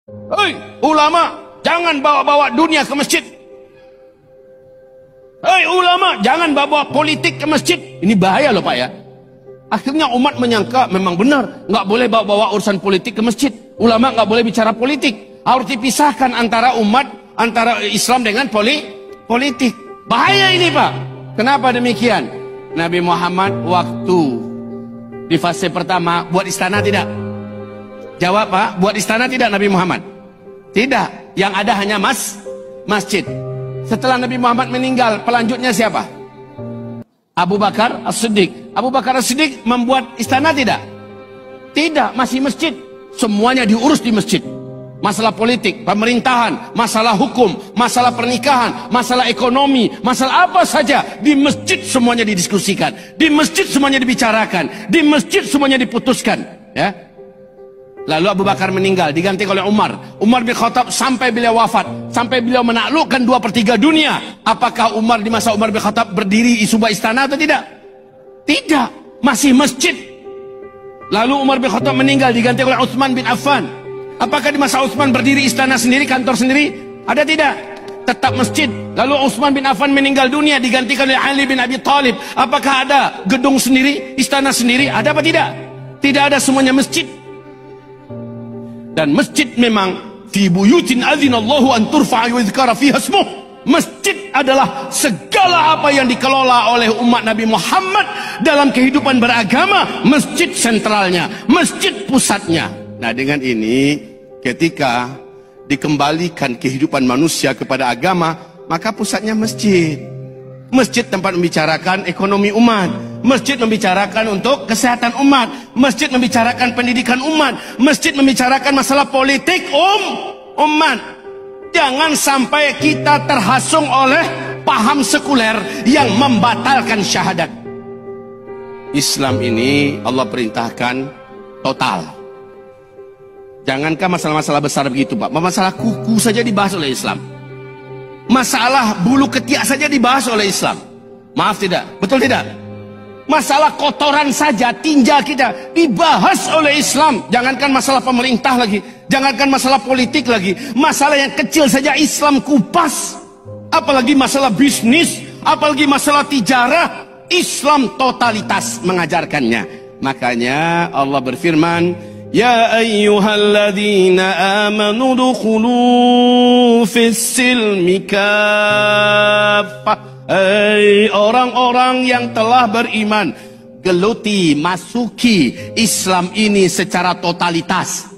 Hei ulama, jangan bawa-bawa dunia ke masjid. Hei ulama, jangan bawa politik ke masjid. Ini bahaya loh Pak ya. Akhirnya umat menyangka memang benar, nggak boleh bawa-bawa urusan politik ke masjid. Ulama nggak boleh bicara politik. Harus dipisahkan antara umat, antara Islam dengan politik. Bahaya ini Pak. Kenapa demikian? Nabi Muhammad waktu di fase pertama buat istana tidak? Jawab Pak, buat istana tidak Nabi Muhammad? Tidak. Yang ada hanya masjid. Setelah Nabi Muhammad meninggal, pelanjutnya siapa? Abu Bakar As-Siddiq. Abu Bakar As-Siddiq membuat istana tidak? Tidak, masih masjid. Semuanya diurus di masjid. Masalah politik, pemerintahan, masalah hukum, masalah pernikahan, masalah ekonomi, masalah apa saja di masjid semuanya didiskusikan, di masjid semuanya dibicarakan, di masjid semuanya diputuskan. Ya. Lalu Abu Bakar meninggal, diganti oleh Umar. Umar bin Khattab sampai beliau wafat, sampai beliau menaklukkan 2/3 dunia. Apakah Umar di masa Umar bin Khattab berdiri di sebuah istana atau tidak? Tidak, masih masjid. Lalu Umar bin Khattab meninggal, diganti oleh Utsman bin Affan. Apakah di masa Utsman berdiri istana sendiri, kantor sendiri? Ada tidak? Tetap masjid. Lalu Utsman bin Affan meninggal dunia, digantikan oleh Ali bin Abi Thalib. Apakah ada gedung sendiri, istana sendiri? Ada apa tidak? Tidak ada, semuanya masjid. Dan masjid memang fi buyutin adzinallahu an turfa'a wa yuzkara fiha ismuh. Masjid adalah segala apa yang dikelola oleh umat Nabi Muhammad dalam kehidupan beragama. Masjid sentralnya, masjid pusatnya. Nah dengan ini, ketika dikembalikan kehidupan manusia kepada agama, maka pusatnya masjid. Masjid tempat membicarakan ekonomi umat. Masjid membicarakan untuk kesehatan umat. Masjid membicarakan pendidikan umat. Masjid membicarakan masalah politik umat. Jangan sampai kita terhasung oleh paham sekuler yang membatalkan syahadat. Islam ini Allah perintahkan total. Jangankan masalah-masalah besar begitu Pak, masalah kuku saja dibahas oleh Islam. Masalah bulu ketiak saja dibahas oleh Islam. Maaf tidak? Betul tidak? Masalah kotoran saja, tinja kita dibahas oleh Islam. Jangankan masalah pemerintah lagi, jangankan masalah politik lagi, masalah yang kecil saja Islam kupas. Apalagi masalah bisnis, apalagi masalah tijarah, Islam totalitas mengajarkannya. Makanya Allah berfirman, Ya ayyuhalladzina amanu dukhulu fis-silmi kaffah. Hai orang-orang yang telah beriman, geluti, masuki Islam ini secara totalitas.